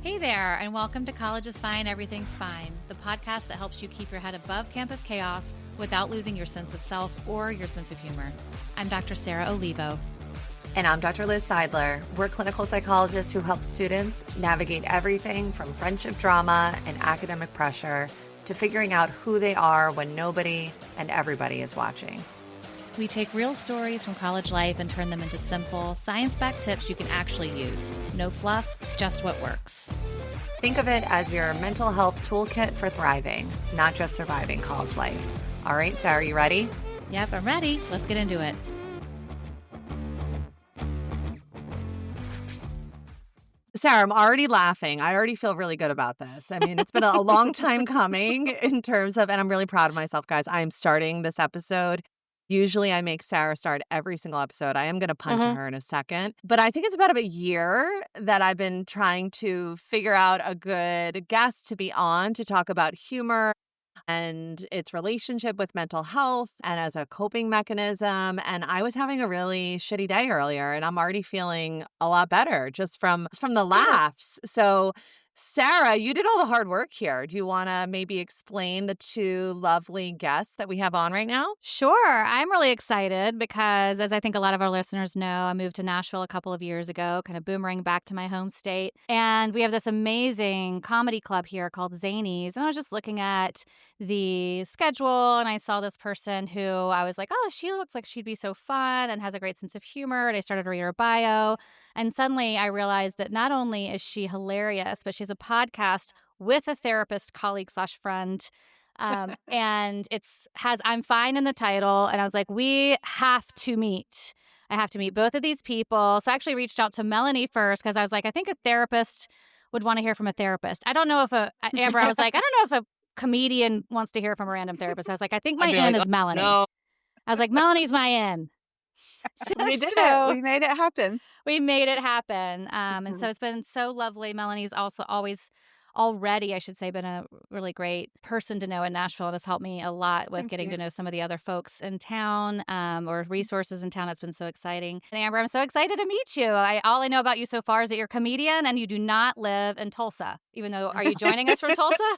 Hey there, and welcome to College is Fine, Everything's Fine, the podcast that helps you keep your head above campus chaos without losing your sense of self or your sense of humor. I'm Dr. Sarah Olivo. And I'm Dr. Liz Seidler. We're clinical psychologists who help students navigate everything from friendship drama and academic pressure to figuring out who they are when nobody and everybody is watching. We take real stories from college life and turn them into simple, science-backed tips you can actually use. No fluff, just what works. Think of it as your mental health toolkit for thriving, not just surviving college life. All right, Sarah, you ready? Yep, I'm ready. Let's get into it. Sarah, I'm already laughing. I already feel really good about this. I mean, it's been a long time coming in terms of, and I'm really proud of myself, guys. I'm starting this episode. Usually I make Sarah start every single episode. I am going to punt to her in a second. But I think it's about a year that I've been trying to figure out a good guest to be on to talk about humor and its relationship with mental health and as a coping mechanism. And I was having a really shitty day earlier, and I'm already feeling a lot better just from the laughs. So Sarah, you did all the hard work here. Do you want to maybe explain the two lovely guests that we have on right now? Sure. I'm really excited because, as I think a lot of our listeners know, I moved to Nashville a couple of years ago, kind of boomerang back to my home state. And we have this amazing comedy club here called Zanies. And I was just looking at the schedule, and I saw this person who I was like, oh, she looks like she'd be so fun and has a great sense of humor. And I started to read her bio. And suddenly I realized that not only is she hilarious, but she has a podcast with a therapist colleague / friend. And has I'm Fine in the title. And I was like, we have to meet. I have to meet both of these people. So I actually reached out to Melanie first because I was like, I think a therapist would want to hear from a therapist. I don't know if Amber, I was like, I don't know if a comedian wants to hear from a random therapist. I was like, I think my in is Melanie. No. I was like, Melanie's my in. We did it. We made it happen. We made it happen. And so it's been so lovely. Melanie's also already, I should say, been a really great person to know in Nashville. It has helped me a lot with getting to know some of the other folks in town or resources in town. It's been so exciting. And Amber, I'm so excited to meet you. All I know about you so far is that you're a comedian and you do not live in Tulsa, even though, are you joining us from Tulsa?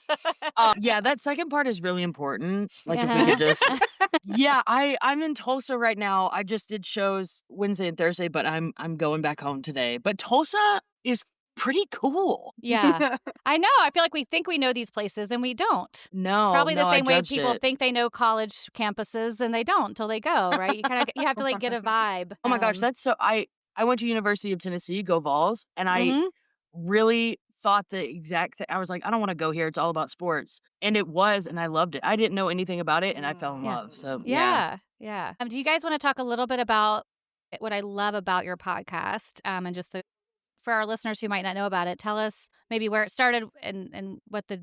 Yeah, that second part is really important. Like if we could just, yeah, I'm in Tulsa right now. I just did shows Wednesday and Thursday, but I'm going back home today. But Tulsa is pretty cool. Yeah. I know. I feel like we think we know these places and we don't. No. Probably the same I way judged people it. think they know college campuses and they don't until they go, right? You have to like get a vibe. Oh my gosh, that's so I went to University of Tennessee, go Vols, and I really thought the exact thing. I was like, I don't want to go here. It's all about sports. And it was, and I loved it. I didn't know anything about it, and I fell in love. So yeah. Do you guys want to talk a little bit about what I love about your podcast and just for our listeners who might not know about it, tell us maybe where it started and what the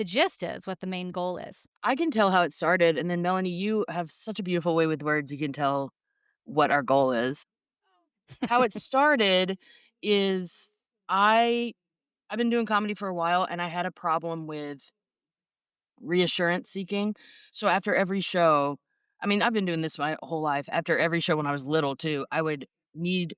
gist is, what the main goal is. I can tell how it started. And then Melanie, you have such a beautiful way with words. You can tell what our goal is. How it started is I've been doing comedy for a while, and I had a problem with reassurance seeking. So after every show, I mean, I've been doing this my whole life. After every show when I was little too, I would need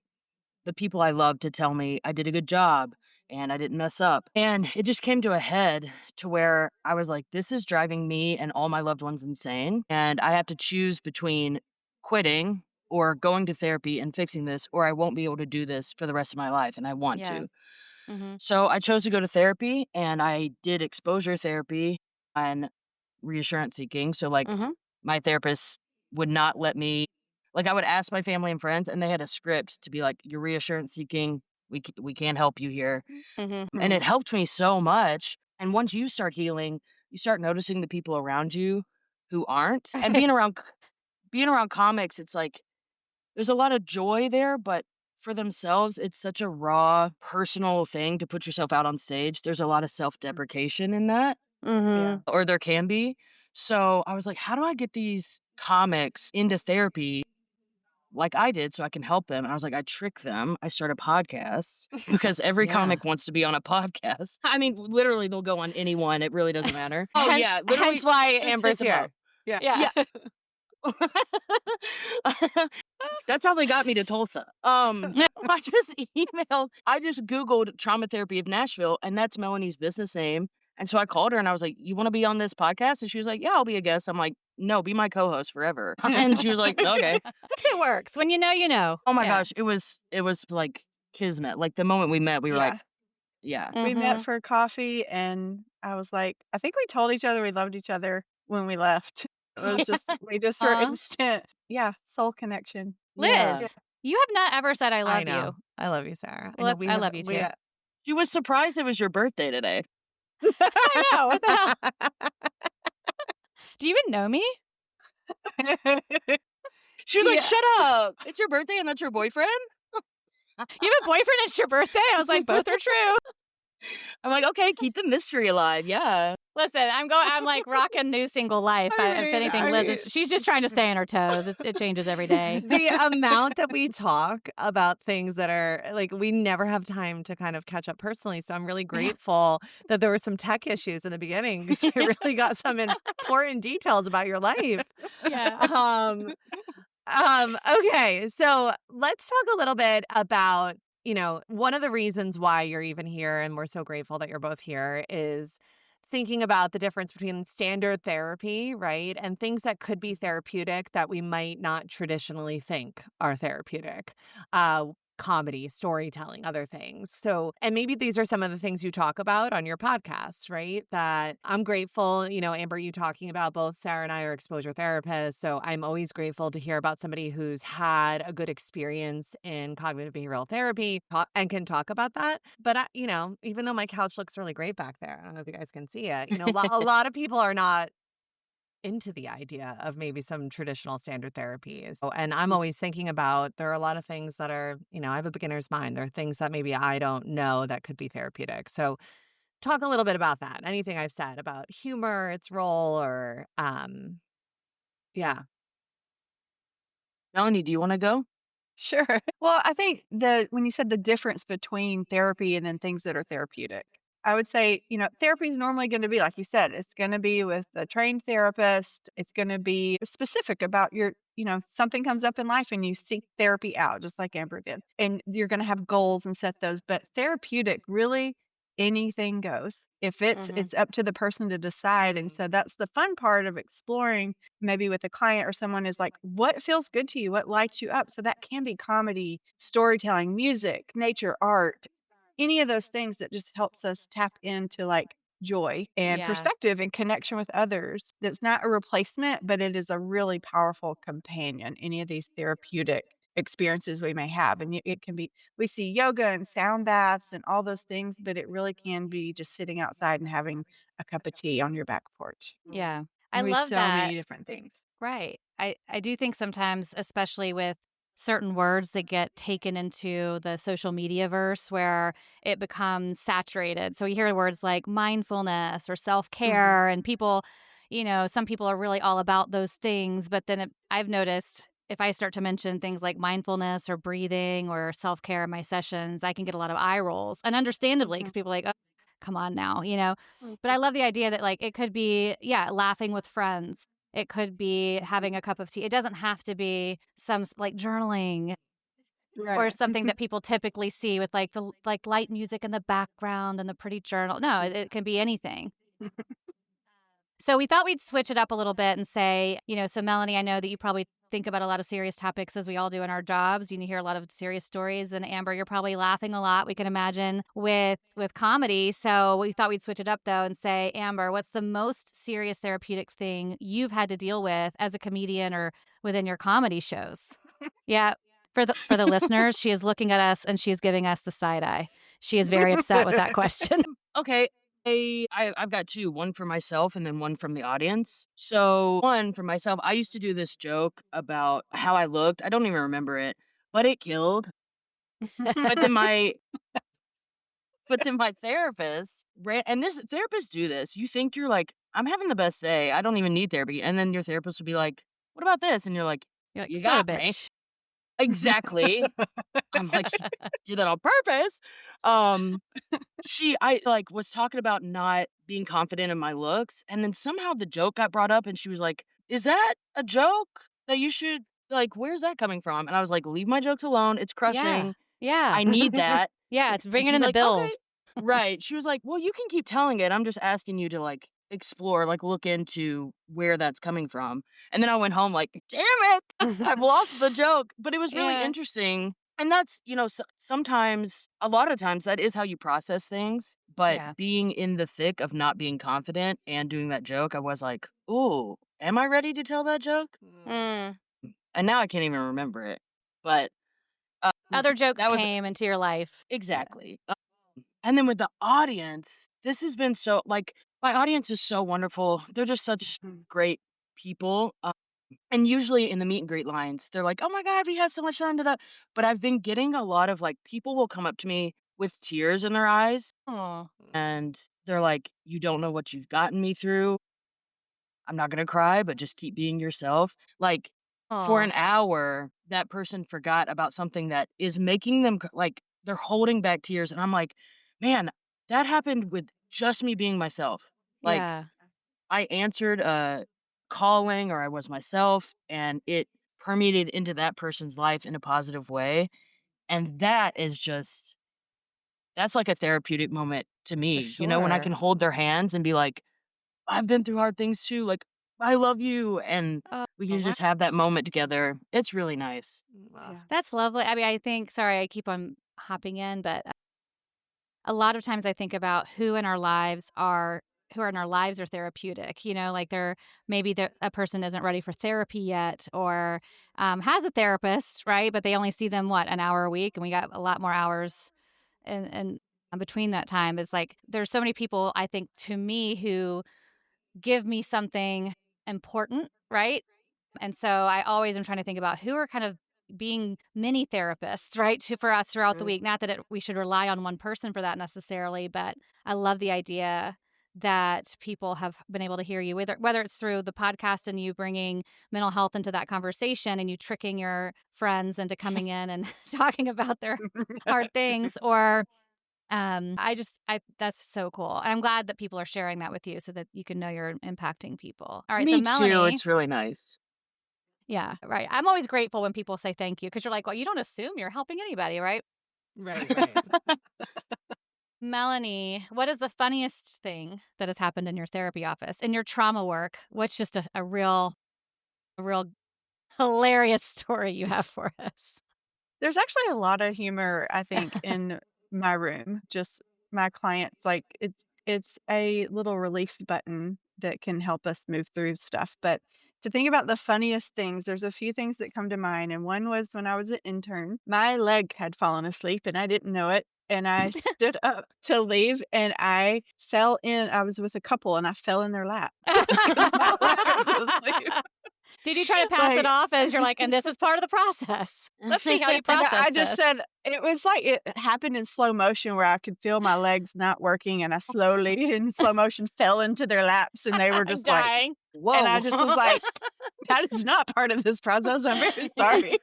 the people I love to tell me I did a good job and I didn't mess up. And it just came to a head to where I was like, this is driving me and all my loved ones insane. And I have to choose between quitting or going to therapy and fixing this, or I won't be able to do this for the rest of my life. And I want to. So I chose to go to therapy, and I did exposure therapy on reassurance seeking. So like my therapist would not let me, like I would ask my family and friends, and they had a script to be like, you're reassurance seeking. We can't help you here. And it helped me so much. And once you start healing, you start noticing the people around you who aren't. And being around comics, it's like there's a lot of joy there, but for themselves, it's such a raw, personal thing to put yourself out on stage. There's a lot of self-deprecation in that, or there can be. So I was like, how do I get these comics into therapy like I did so I can help them? And I was like, I trick them. I start a podcast because every comic wants to be on a podcast. I mean, literally, they'll go on anyone. It really doesn't matter. Oh, yeah. Hence why Amber's here. Yeah. That's how they got me to Tulsa. I just Googled trauma therapy of Nashville, and that's Melanie's business name. And so I called her and I was like, "You want to be on this podcast?" And she was like, "Yeah, I'll be a guest." I'm like, "No, be my co-host forever." And she was like, "Okay." It works. When you know, you know. Oh my Yeah. gosh, it was like kismet. Like the moment we met, we were like, Yeah. "Yeah." We met Mhm. for coffee, and I was like I think we told each other we loved each other when we left. It was just we just were Aw. instant yeah, soul connection. Yeah. Yeah. Liz, you have not ever said I I love know. you. I love you, Sarah. I Well, know I love you too. She was surprised it was your birthday today. I know. What the hell? Do you even know me? She was like, Yeah. "Shut up. It's your birthday and that's your boyfriend?" You have a boyfriend, it's your birthday? I was like, both are true. I'm like, "Okay, keep the mystery alive." Yeah. Listen, I'm like rocking new single life. If anything, Liz is she's just trying to stay on her toes. It changes every day. The amount that we talk about things that are like we never have time to kind of catch up personally. So I'm really grateful that there were some tech issues in the beginning because I really got some important details about your life. Yeah. Okay, so let's talk a little bit about, one of the reasons why you're even here, and we're so grateful that you're both here, is thinking about the difference between standard therapy, right, and things that could be therapeutic that we might not traditionally think are therapeutic. Comedy, storytelling, other things. So, and maybe these are some of the things you talk about on your podcast, right? That I'm grateful, Amber, you talking about both Sarah and I are exposure therapists. So I'm always grateful to hear about somebody who's had a good experience in cognitive behavioral therapy and can talk about that. But, even though my couch looks really great back there, I don't know if you guys can see it, a lot of people are not into the idea of maybe some traditional standard therapies. And I'm always thinking about there are a lot of things that are, I have a beginner's mind. There are things that maybe I don't know that could be therapeutic. So talk a little bit about that. Anything I've said about humor, its role, or yeah. Melanie, do you wanna go? Sure. Well, I think when you said the difference between therapy and then things that are therapeutic, I would say, therapy is normally going to be, like you said, it's going to be with a trained therapist. It's going to be specific about something comes up in life and you seek therapy out, just like Amber did. And you're going to have goals and set those. But therapeutic, really, anything goes. If it's up to the person to decide. And so that's the fun part of exploring maybe with a client or someone is like, what feels good to you? What lights you up? So that can be comedy, storytelling, music, nature, art, any of those things that just helps us tap into like joy and Yeah. perspective and connection with others. That's not a replacement, but it is a really powerful companion, any of these therapeutic experiences we may have. And it can be, we see yoga and sound baths and all those things, but it really can be just sitting outside and having a cup of tea on your back porch. Yeah. I Can be love so that. many different things. Right. I do think sometimes, especially with certain words that get taken into the social media verse where it becomes saturated. So you hear words like mindfulness or Mhm. self-care and people, some people are really all about those things, but then I've noticed if I start to mention things like mindfulness or breathing or self-care in my sessions, I can get a lot of eye rolls. And understandably, because Mhm. people are like, "Oh, come on now. But I Mhm. love the idea that like it could be, yeah, laughing with friends. It could be having a cup of tea. It doesn't have to be some like journaling or Right. something that people typically see with like the like light music in the background and the pretty journal. No, it can be anything. So we thought we'd switch it up a little bit and say, so Melanie, I know that you probably think about a lot of serious topics as we all do in our jobs. You hear a lot of serious stories, and Amber, you're probably laughing a lot. We can imagine with comedy. So we thought we'd switch it up though and say, Amber, what's the most serious therapeutic thing you've had to deal with as a comedian or within your comedy shows? Yeah. For the listeners, she is looking at us and she is giving us the side eye. She is very upset with that question. Okay. I've got 2, one for myself and then one from the audience. So, one for myself, I used to do this joke about how I looked. I don't even remember it, but it killed. But then my therapist ran, and this therapists do this. You think you're like, "I'm having the best day. I don't even need therapy." And then your therapist will be like, "What about this?" And you're like, You're like, "You son got of a me." bitch. Exactly. I'm like, "You did that on purpose." Um I, like, was talking about not being confident in my looks, and then somehow the joke got brought up, and she was like, "Is that a joke?" that you should, like, where's that coming from? And I was like, leave my jokes alone. It's Yeah. crushing. Yeah. I need that. Yeah, it's And bringing in she's the like, okay. bills. Right. She was like, well, you can keep telling it. I'm just asking you to like explore, like look into where that's coming from. And then I went home like, damn it, I've lost the joke. But it was really Yeah. interesting. And that's, sometimes, a lot of times, that is how you process things. But Yeah. being in the thick of not being confident and doing that joke, I was like, ooh, am I ready to tell that joke? Mm. And now I can't even remember it. But Other jokes that was came into your life. Yeah. exactly. And then with the audience, this has been so like my audience is so wonderful. They're just such Mhm. great people. And usually in the meet and greet lines, they're like, "Oh my god, we had so much fun!" Da-da." But I've been getting a lot of like people will come up to me with tears in their eyes, Oh. and they're like, "You don't know what you've gotten me through. I'm not gonna cry, but just keep being yourself." Like for an Oh. hour, that person forgot about something that is making them like they're holding back tears, and I'm like, man, that happened with just me being myself. Like Yeah. I answered a calling, or I was myself, and it permeated into that person's life in a positive way, and that is just that's like a therapeutic moment to For me. When I can sure. hold their hands and be like, I've been through hard things too. Like, I love you. And Oh, we can wow. just have that moment together. It's really nice. Wow. Yeah. That's lovely. I mean, I think sorry, I keep on hopping in, but a lot of times I think about who in our lives are therapeutic. Like a person isn't ready for therapy yet, or has a therapist, right? But they only see them an hour a week, and we got a lot more hours and between that time. It's like there's so many people I think to me who give me something important, right? And so I always am trying to think about who are kind of being mini therapists, right, for us throughout the Mm. week. Not that we should rely on one person for that necessarily, but I love the idea that people have been able to hear you, whether it's through the podcast and you bringing mental health into that conversation and you tricking your friends into coming in and talking about their hard things, or I that's so cool. And I'm glad that people are sharing that with you so that you can know you're impacting people. All right, so Me too. Melanie. It's really nice. Yeah, right. I'm always grateful when people say thank you because you're like, well, you don't assume you're helping anybody, right? Right, right. Melanie, what is the funniest thing that has happened in your therapy office, in your trauma work? What's just a real hilarious story you have for us? There's actually a lot of humor, I think, in my room. Just my clients, like it's a little relief button that can help us move through stuff. But to think about the funniest things, there's a few things that come to mind. And one was when I was an intern, my leg had fallen asleep and I didn't know it. And I stood up to leave and I fell in. I was with a couple and I fell in their lap because my leg was asleep. Did you try to pass it Like, off as you're like, and this is part of the process? Let's see how you and process I just this. said it was like it happened in slow motion where I could feel my legs not working, and I slowly, in slow motion, fell into their laps, and they were I'm just like, dying. and I Whoa. just was like, "That is not part of this process. I'm very sorry."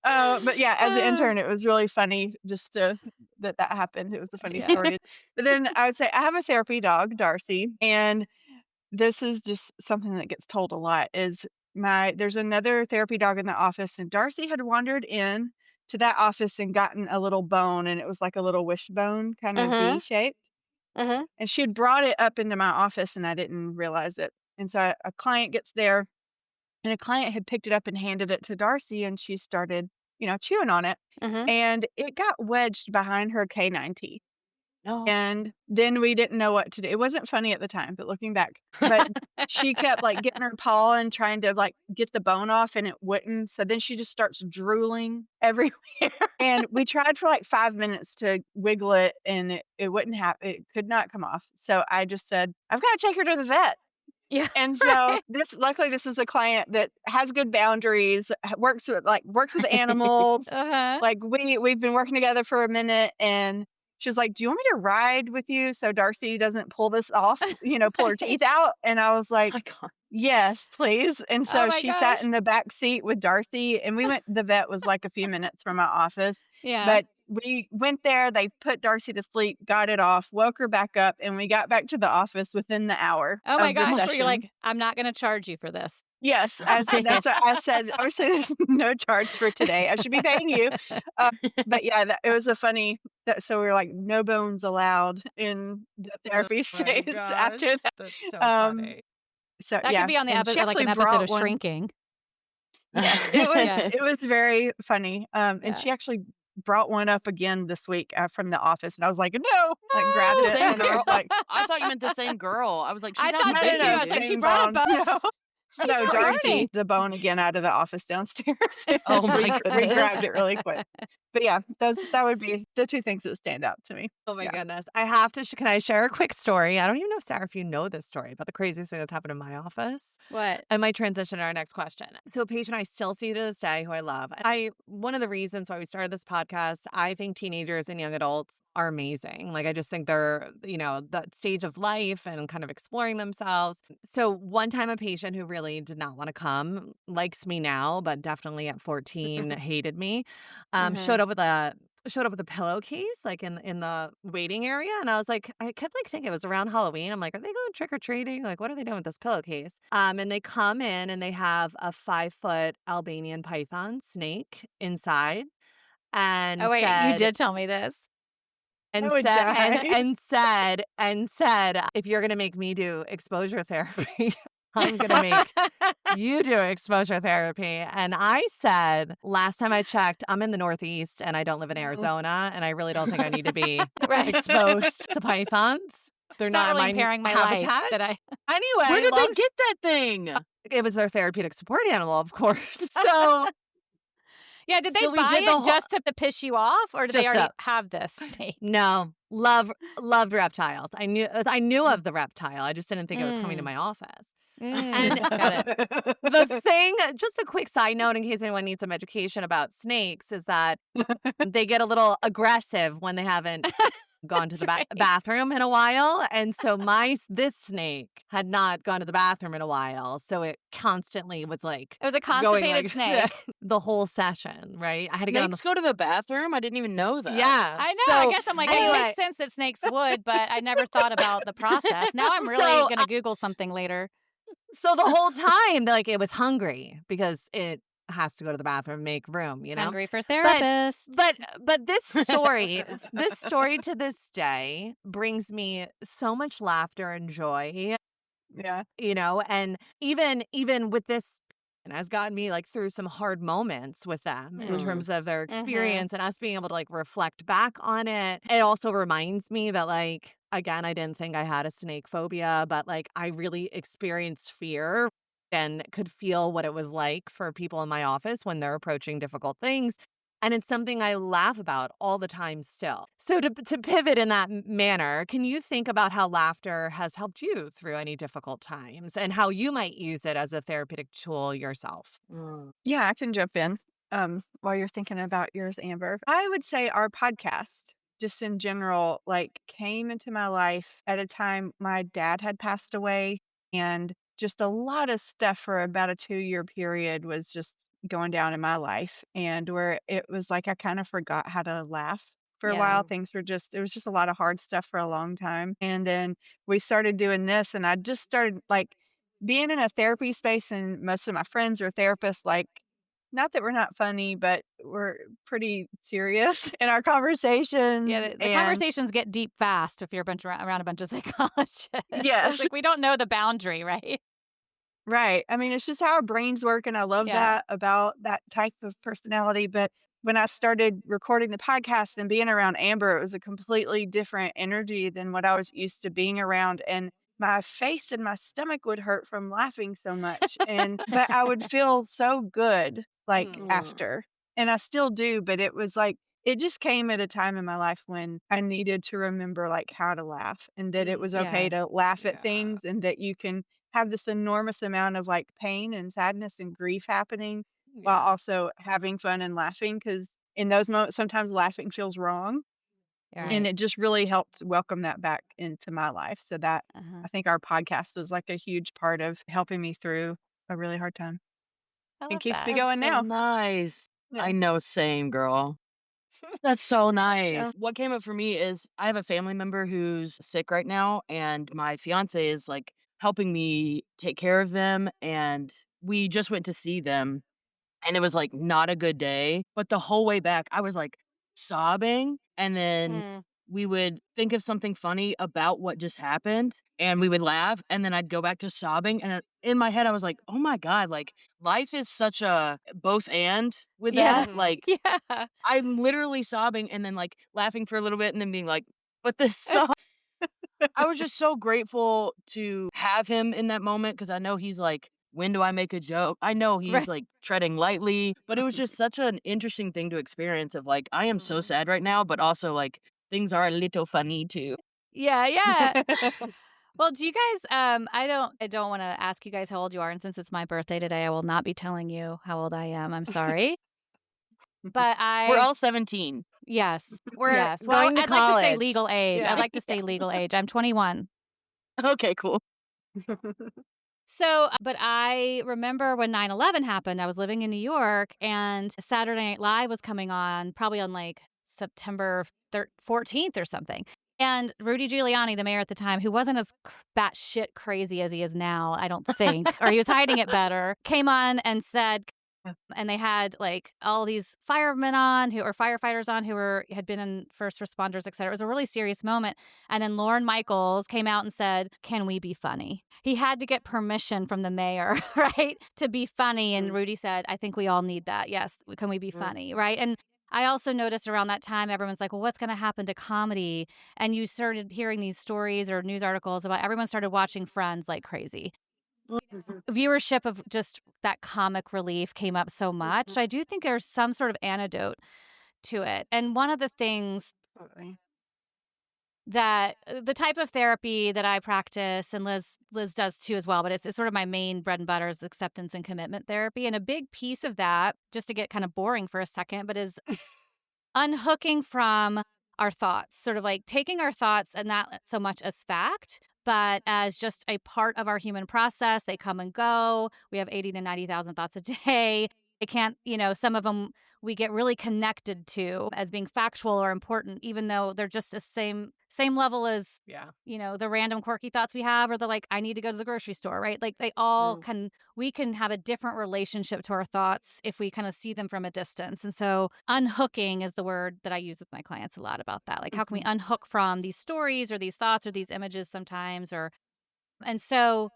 But yeah, as an Uh, intern, it was really funny just that happened. It was a funny yeah. story. But then I would say I have a therapy dog, Darcy, and this is just something that gets told a lot is there's another therapy dog in the office, and Darcy had wandered in to that office and gotten a little bone, and it was like a little wishbone, kind of V Uh-huh. shaped. Uh-huh. And she had brought it up into my office and I didn't realize it. And so a client gets there, and a client had picked it up and handed it to Darcy, and she started, chewing on it. Uh-huh. And it got wedged behind her canine teeth. No. And then we didn't know what to do. It wasn't funny at the time, but looking back, but she kept like getting her paw and trying to like get the bone off and it wouldn't. So then she just starts drooling everywhere. And we tried for like 5 minutes to wiggle it and it wouldn't happen. It could not come off. So I just said, I've got to take her to the vet. Yeah. And so Right. luckily this is a client that has good boundaries, works with animals. Uh-huh. Like we've been working together for a minute, and she was like, "Do you want me to ride with you so Darcy doesn't pull this off, pull her Right. teeth out?" And I was Oh like, my god. "Yes, please." And Oh so my she sat gosh. in the back seat with Darcy, and we went the vet was like a few minutes from my office, Yeah. but we went there, they put Darcy to sleep, got it off, woke her back up, and we got back to the office within the hour Oh my of the gosh. Where you're session. like, I'm not gonna charge you for this. Yes, that's what I said. Obviously, there's no charge for today. I should be paying you. But yeah, it was a funny so we were like, "No bones allowed in the Oh therapy my space," after gosh, that. that's so Um, funny. so That could yeah, be on the and she like actually an episode brought of one. Shrinking. Yes, Yeah. it was very funny, and Yeah. she actually brought one up again this week, from the office, and I was like, "No!" Like, The grabbed No! it, same and I was girl? like, I thought you meant the same girl. I was like, "She's I not the thought "No, so no, same too. I no, was like, lady." she same brought a bone." bone. No. She's No, recording. Darcy, the bone again out of the office downstairs. Oh my We goodness. grabbed it really quick. But yeah, that would be the 2 things that stand out to me. Oh my Yeah. goodness. I have to can I share a quick story? I don't even know, Sarah, if you know this story about the craziest thing that's happened in my office. What? I might transition to our next question. So a patient I still see to this day who I love. One of the reasons why we started this podcast, I think teenagers and young adults are amazing. Like I just think they're, that stage of life and kind of exploring themselves. So one time a patient who really did not want to come, likes me now, but definitely at 14 hated me, Mhm. showed up with a pillowcase like in the waiting area, and I kept like thinking it was around Halloween. I'm like, are they going trick-or-treating? Like, what are they doing with this pillowcase? And they come in and they have a 5-foot Albanian python snake inside Oh, and wait, you said did tell me this. I would die. and said, if you're gonna make me do exposure therapy, I'm gonna make you do exposure therapy. And I said, last time I checked, I'm in the Northeast and I don't live in Mhm. Arizona, and I really don't think I need to be Right. exposed to pythons. They're It's not not really in my impairing my life habitat. that I Where Anyway, did they get that thing? it was their therapeutic support animal, of course. So Yeah, did they we buy did the it whole just to piss you off, or did they just already up. have this snake? No, loved reptiles. I knew of the reptile. I just didn't think it was coming to Mm. my office. And Got it. the thing, just a quick side note in case anyone needs some education about snakes, is that they get a little aggressive when they haven't gone to That's the right. bathroom in a while. And so this snake had not gone to the bathroom in a while. So it constantly was like It was a going constipated like snake. the whole session, right? I had to get on the Snakes go to the bathroom? I didn't even know that. yeah. I know, I So guess I'm like, well, it anyway, makes sense that snakes would, but I never thought about the process. Now I'm really so gonna Google something later. so the whole time, like it was hungry because it has to go to the bathroom, make room, Hungry for But therapists. but this story to this day brings me so much laughter and joy, Yeah. and even with this and has gotten me like through some hard moments with them in Mm. terms of their Mhm. experience and us being able to like reflect back on it. It also reminds me that like again, I didn't think I had a snake phobia, but like I really experienced fear and could feel what it was like for people in my office when they're approaching difficult things. And it's something I laugh about all the time still. So to pivot in that manner, can you think about how laughter has helped you through any difficult times and how you might use it as a therapeutic tool yourself? Mm. Yeah, I can jump in, while you're thinking about yours, Amber. I would say our podcast, just in general, like, came into my life at a time my dad had passed away, and just a lot of stuff for about a 2-year period was just going down in my life, and where it was like I kinda forgot how to laugh for a while. Yeah. Things were just it was just a lot of hard stuff for a long time, and then we started doing this, and I just started, like, being in a therapy space, and most of my friends are therapists, like, not that we're not funny, but we're pretty serious in our Yeah, conversations, the and conversations get deep fast if you're a bunch around a bunch of psychologists. It's yes, like we don't know the boundary, right? right. I mean, it's just how our brains work, and I love Yeah. that about that type of personality, but when I started recording the podcast and being around Amber, it was a completely different energy than what I was used to being around, and my face and my stomach would hurt from laughing so much, and but I would feel so good, like, Mm, Mm. after, and I still do, but it was like it just came at a time in my life when I needed to remember, like, how to laugh, and that it was okay Yeah. to laugh at yeah. things, and that you can have this enormous amount of, like, pain and sadness and grief happening while Yeah. also having fun and laughing. Because in those moments, sometimes laughing feels wrong, All and right. it just really helped welcome that back into my life, so that Uh-huh. I think our podcast was, like, a huge part of helping me through a really hard time I and love keeps me that. That's going so now. nice. Yeah. I know, same girl. That's so Yeah. nice. What came up for me is I have a family member who's sick right now, and my fiance is like helping me take care of them. And we just went to see them, and it was, like, not a good day, but the whole way back, I was, like, sobbing, and then Mm. we would think of something funny about what just happened, and we would laugh, and then I'd go back to sobbing, and in my head, I was like, "Oh my god, like, life is such a both and with Yeah. that." Mhm. Like, Yeah. I'm literally sobbing and then, like, laughing for a little bit and then being like, "But this sucks." I was just so grateful to have him in that moment because I know he's like, "When do I make a joke?" I know he's, Right. like, treading lightly, but it was just such an interesting thing to experience of, like, I am so Mhm. sad right now, but also, like, things are a little funny too. Yeah, yeah. Well, do you guys I don't wanna ask you guys how old you are, and since it's my birthday today, I will not be telling you how old I am, I'm sorry. But We're I all 17. yes, We're yes. Well, going to I'd like to stay college. legal age. I'd Yeah. like to stay legal age. I'm 21. Okay, cool. So, but I remember when 9/11 happened, I was living in New York and Saturday Night Live was coming on, probably on like September 14th or something. And Rudy Giuliani, the mayor at the time, who wasn't as batshit crazy as he is now, I don't think, or he was hiding it better, came on and said, and they had like all these firemen on who or firefighters on who had been in first responders, et cetera. It was a really serious moment. And then Lorne Michaels came out and said, "Can we be funny?" He had to get permission from the mayor, right, to be funny. And Rudy said, "I think we all need that. Yes, can we be funny?" Right. And I also noticed around that time, everyone's like, "Well, what's going to happen to comedy?" And you started hearing these stories or news articles about everyone started watching Friends like crazy. Viewership of just that comic relief came up so much. I do think there's some sort of antidote to it. And one of the things Absolutely. that the type of therapy that I practice and Liz does too as well, but it's sort of my main bread and butter is acceptance and commitment therapy. And a big piece of that, just to get kind of boring for a second, but is unhooking from our thoughts, sort of like taking our thoughts and not so much as fact, but as just a part of our human process. They come and go. We have 80 to 90,000 thoughts a day. It can't, some of them we get really connected to as being factual or important, even though they're just the same level as, Yeah. the random quirky thoughts we have or the like, I need to go to the grocery store, right? Like they all we can have a different relationship to our thoughts if we kind of see them from a distance. And so unhooking is the word that I use with my clients a lot about that. Like, how can we unhook from these stories or these thoughts or these images sometimes? And so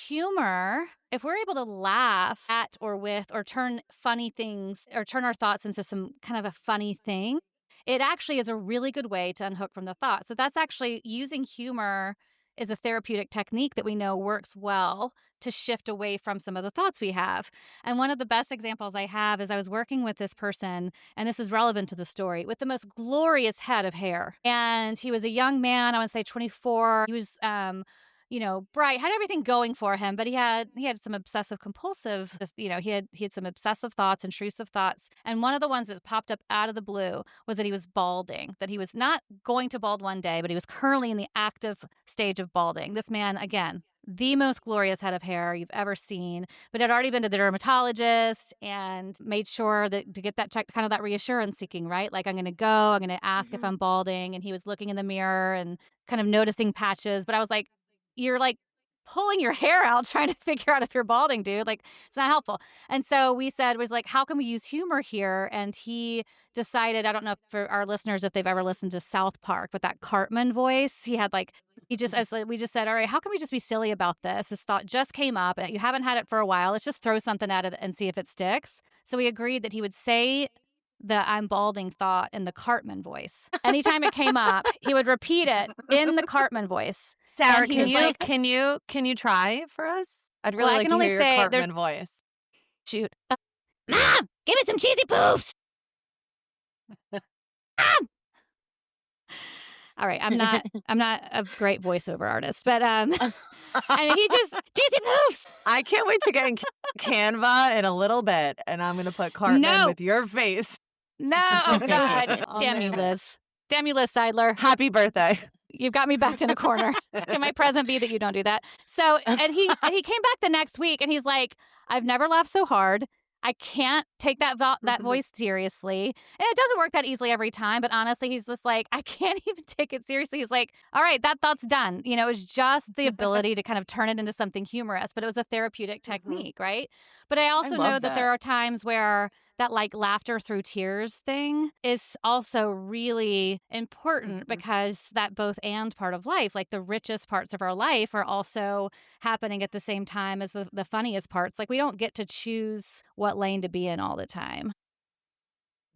humor, if we're able to laugh at or with or turn funny things or turn our thoughts into some kind of a funny thing, it actually is a really good way to unhook from the thought. So that's actually using humor is a therapeutic technique that we know works well to shift away from some of the thoughts we have. And one of the best examples I have is I was working with this person, and this is relevant to the story, with the most glorious head of hair. And he was a young man, I would say 24. He was bright, had everything going for him, but he had some obsessive compulsive, he had some obsessive thoughts, intrusive thoughts. And one of the ones that popped up out of the blue was that he was balding, that he was not going to bald one day, but he was currently in the active stage of balding. This man, again, the most glorious head of hair you've ever seen, but had already been to the dermatologist and made sure that to get that check, kind of that reassurance seeking, right? Like, I'm going to ask if I'm balding. And he was looking in the mirror and kind of noticing patches. But I was like, you're like pulling your hair out trying to figure out if you're balding, dude. Like, it's not helpful. And so we said, was like, how can we use humor here? And he decided, I don't know if for our listeners if they've ever listened to South Park, but that Cartman voice, he had like, we just said, all right, how can we just be silly about this? This thought just came up. You haven't had it for a while. Let's just throw something at it and see if it sticks. So we agreed that he would say the "I'm balding" thought in the Cartman voice. Anytime it came up, he would repeat it in the Cartman voice. Sarah, And he can was you like, can you try for us? I'd well, really I like can to only hear your say there's Cartman voice. shoot. Mom, give me some cheesy poofs. Mom. All right, I'm not a great voiceover artist, but and he just cheesy poofs. I can't wait to get in Canva in a little bit, and I'm going to put Cartman No. with your face. No, oh God. on Damn you, there. Liz. Damn you, Liz Seidler. Happy birthday. You've got me backed in a corner. Can my present be that you don't do that? So, and he came back the next week and he's like, I've never laughed so hard. I can't take that voice seriously. And it doesn't work that easily every time, but honestly, he's just like, I can't even take it seriously. He's like, all right, that thought's done. You know, it was just the ability to kind of turn it into something humorous, but it was a therapeutic technique, right? But I I also know love that there that. are times where that like laughter through tears thing is also really important because that both and part of life, like the richest parts of our life are also happening at the same time as the funniest parts. Like we don't get to choose what lane to be in all the time.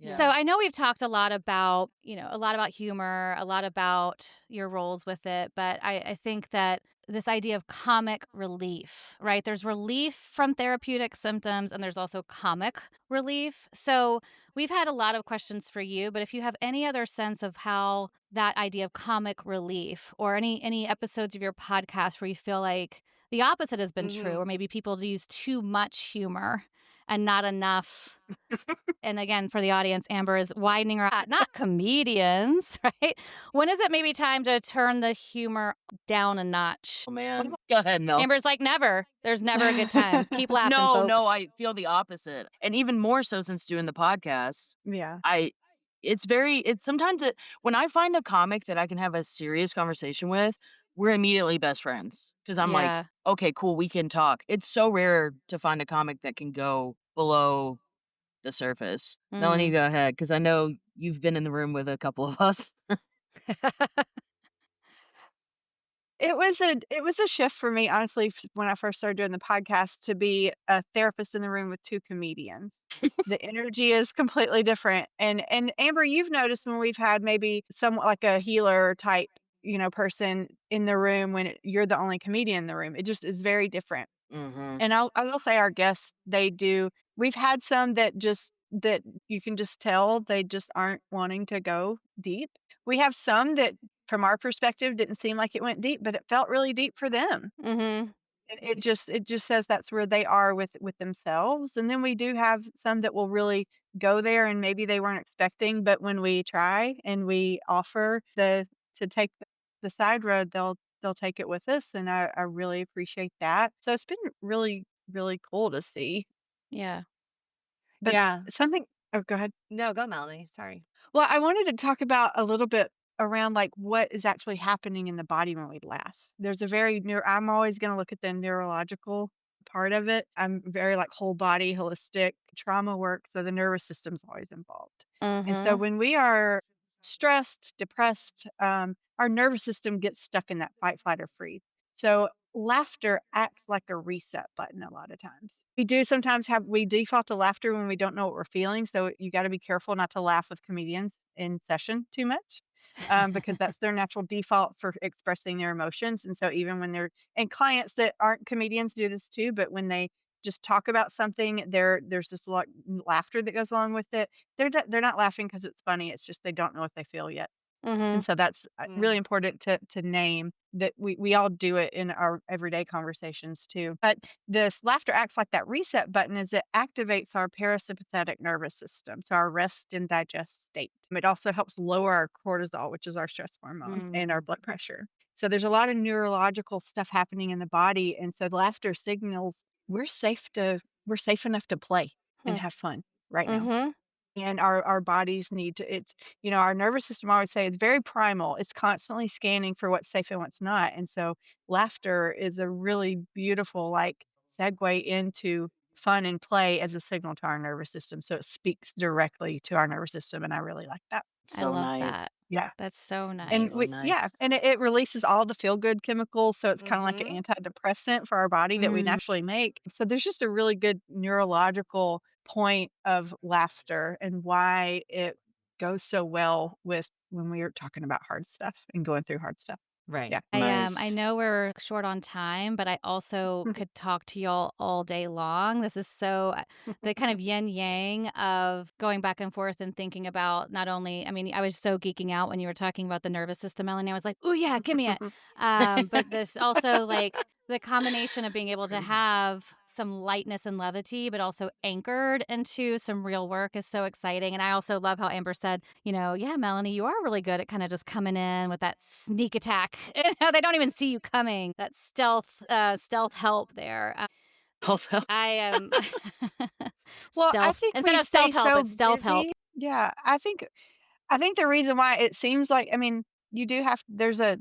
So Yeah. I know we've talked a lot about, a lot about humor, a lot about your roles with it, but I think that this idea of comic relief, right? There's relief from therapeutic symptoms and there's also comic relief. So we've had a lot of questions for you, but if you have any other sense of how that idea of comic relief or any episodes of your podcast where you feel like the opposite has been true, or maybe people use too much humor and not enough. And again, for the audience, Amber is widening her out, not comedians, right? When is it maybe time to turn the humor down a notch? Oh, man. Go ahead, Mel. Amber's like, never. There's never a good time. Keep laughing, No, folks. I feel the opposite. And even more so since doing the podcast, Yeah. I it's sometimes when I find a comic that I can have a serious conversation with, we're immediately best friends because I'm like, Yeah. okay, cool, we can talk. It's so rare to find a comic that can go below the surface. Melanie, Mm. go ahead because I know you've been in the room with a couple of us. It was a shift for me, honestly, when I first started doing the podcast to be a therapist in the room with 2 comedians. The energy is completely different, and Amber, you've noticed when we've had maybe somewhat like a healer type, person in the room when you're the only comedian in the room. It just is very different. Mhm. And I will say our guests, they do. We've had some that you can just tell they just aren't wanting to go deep. We have some that, from our perspective, didn't seem like it went deep, but it felt really deep for them. Mm-hmm. And it just says that's where they are with themselves. And then we do have some that will really go there and maybe they weren't expecting, but when we try and we offer to take the side road, they'll take it with us. And I really appreciate that. So it's been really, really cool to see. Yeah. But Yeah. something oh, go ahead. No, go, Melanie. Sorry. Well, I wanted to talk about a little bit around like what is actually happening in the body when we laugh. There's a very I'm always going to look at the neurological part of it. I'm very like whole body holistic trauma work, so the nervous system's always involved. And so Mm-hmm. when we are stressed, depressed, our nervous system gets stuck in that fight, flight, or freeze. So laughter acts like a reset button a lot of times. We do sometimes we default to laughter when we don't know what we're feeling. So you got to be careful not to laugh with comedians in session too much. Because that's their natural default for expressing their emotions. And so even when and clients that aren't comedians do this too, but when they just talk about something, there's just a lot laughter that goes along with it. They're not laughing because it's funny. It's just they don't know what they feel yet. Mm-hmm. And so that's really Mm. important to name that we all do it in our everyday conversations too. But this laughter acts like that reset button as it activates our parasympathetic nervous system, so our rest and digest state. It also helps lower our cortisol, which is our stress hormone, and our Mm. blood pressure. So there's a lot of neurological stuff happening in the body, and so laughter signals we're safe enough to play and Hmm. have fun right now. Mm-hmm. And our bodies need to it's our nervous system, I always say, it's very primal. It's constantly scanning for what's safe and what's not. And so laughter is a really beautiful like segue into fun and play as a signal to our nervous system. So it speaks directly to our nervous system and I really like that. I So love nice. that. Yeah. That's so And So nice. nice. it releases all the feel good chemicals, so it's kinda like an Mhm. antidepressant for our body that we Mm. naturally make. So there's just a really good neurological point of laughter and why it goes so well with when we are talking about hard stuff and going through hard stuff. Right. Yeah. I Nice. know we're short on time, but I also could talk to y'all all day long. This is so the kind of yin yang of going back and forth and thinking about not only, I mean, I was so geeking out when you were talking about the nervous system, Melanie. I was like, oh yeah, give me it. But this also like the combination of being able to have some lightness and levity, but also anchored into some real work is so exciting. And I also love how Amber said, yeah, Melanie, you are really good at kind of just coming in with that sneak attack. They don't even see you coming. That stealth help there. Also, I am. Well, I Stealth think instead we of stay self-help, so it's stealth help. busy. Yeah, I think the reason why it seems like, I mean, you do have there's a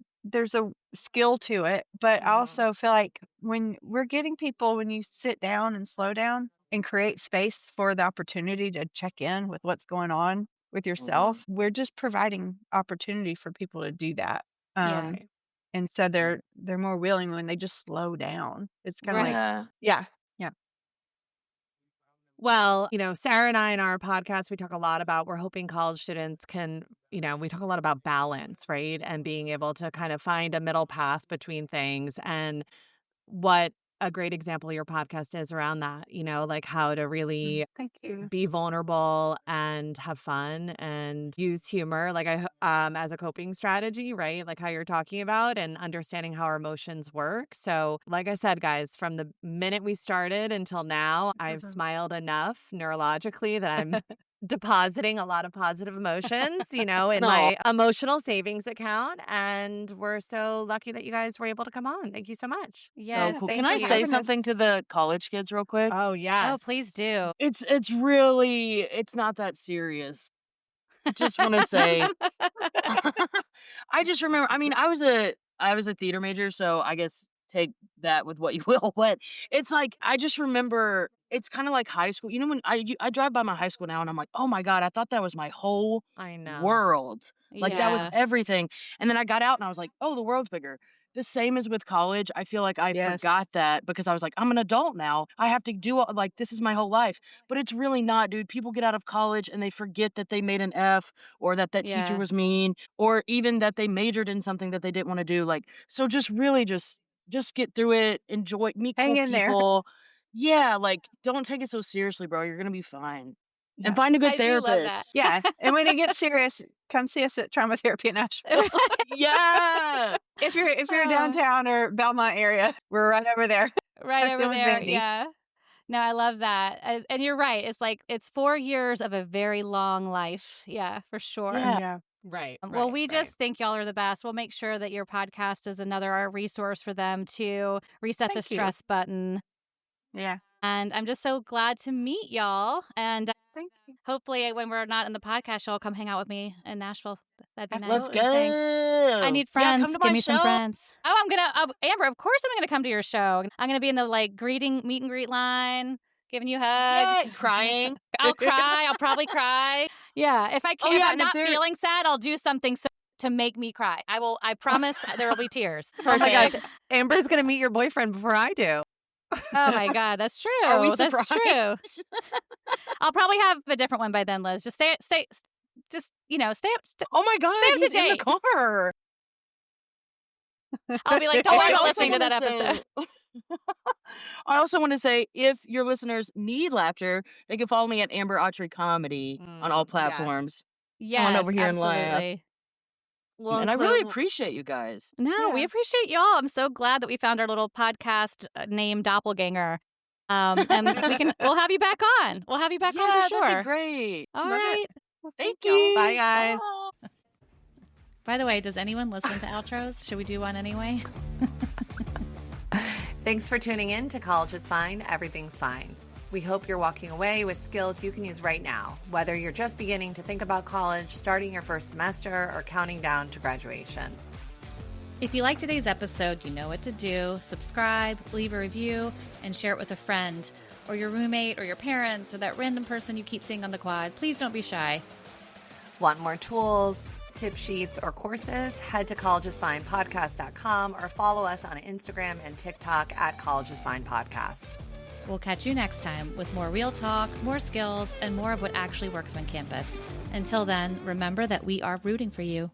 skill to it, but I Mhm. also feel like when we're getting people, when you sit down and slow down and create space for the opportunity to check in with what's going on with yourself, we're just providing opportunity for people to do that. Yeah. Right. And so they're more willing when they just slow down. It's kind of like, Right. Yeah. yeah, yeah. Well, Sarah and I in our podcast, we talk a lot about, we're hoping college students can, we talk a lot about balance, right? And being able to kind of find a middle path between things. And what a great example your podcast is around that, like how to really Thank you. be vulnerable and have fun and use humor like as a coping strategy, right? Like how you're talking about, and understanding how our emotions work. So like I said, guys, from the minute we started until now, I've smiled enough neurologically that I'm depositing a lot of positive emotions, in No. my emotional savings account. And we're so lucky that you guys were able to come on. Thank you so much. So Yes, cool. Can thank I for you. say having us. something to the college kids real quick? Oh, yes. Oh, please do. It's really it's not that serious. Just want to say I just remember, I mean, I was a theater major, so I guess take that with what you will, but it's like I just remember it's kind of like high school. You know when I drive by my high school now and I'm like, "Oh my god, I thought that was my whole I know. world." Like that was Yeah. everything. And then I got out and I was like, "Oh, the world's bigger." The same as with college. I feel like I Yes. forgot that because I was like, I'm an adult now. I have to do like this is my whole life. But it's really not, dude. People get out of college and they forget that they made an F, or that teacher Yeah. was mean, or even that they majored in something that they didn't want to do. Like, so just really just get through it, enjoy, meet Hang cool in there. people. Yeah, like don't take it so seriously, bro. You're gonna be fine. And Yeah. find a good I do love that. therapist. Yeah. And when it gets serious, come see us at Trauma Therapy in Nashville. Yeah. If you're Uh, downtown or Belmont area, we're right over there. right Tucked over in with there. Vandy. Yeah. No, I love that. And you're right. It's like it's 4 years of a very long life. Yeah, for sure. Yeah. Yeah. Right. Well, we right. just think y'all are the best. We'll make sure that your podcast is another resource for them to reset the Thank you. stress button. Yeah. And I'm just so glad to meet y'all. And Thank you. hopefully, when we're not in the podcast, y'all come hang out with me in Nashville. That'd be nice. Let's Absolutely. Thanks. I go. need Yeah, friends. come to Give my me some show. friends. Oh, I'm gonna, Amber. Of course, I'm gonna come to your show. I'm gonna be in the meet and greet line, giving you Yeah, hugs. crying. I'll cry. I'll probably cry. Yeah, if I Oh can, if yeah, I'm and if not they're feeling sad, I'll do something to make me cry. I will. I promise there will be tears. Oh my gosh. perfect. Amber's going to meet your boyfriend before I do. Oh my God, that's Are we true. That's surprised? true. I'll probably have a different one by then, Liz. Just just stay up. Oh my god, Stay up to he's in the date. car. I'll be like, don't Oh, worry I about also listening to want that to episode. say I also want to say if your listeners need laughter, they can follow me at Amber Autry Comedy on all Yes. platforms. Come on over Yes, here and laugh. absolutely. We'll And I really include. appreciate you guys. No, we Yeah. appreciate y'all. I'm so glad that we found our little podcast name Doppelganger. And we'll have you back on. We'll have you back on for Yeah, sure. that'd be great. All Love right. it. Well, Thank y'all. you. Bye, guys. Bye. By the way, does anyone listen to outros? Should we do one anyway? Thanks for tuning in to College is Fine, Everything's Fine. We hope you're walking away with skills you can use right now, whether you're just beginning to think about college, starting your first semester, or counting down to graduation. If you like today's episode, you know what to do. Subscribe, leave a review, and share it with a friend or your roommate or your parents or that random person you keep seeing on the quad. Please don't be shy. Want more tools, tip sheets, or courses? Head to collegeisfinepodcast.com or follow us on Instagram and TikTok at College is Fine Podcast. We'll catch you next time with more real talk, more skills, and more of what actually works on campus. Until then, remember that we are rooting for you.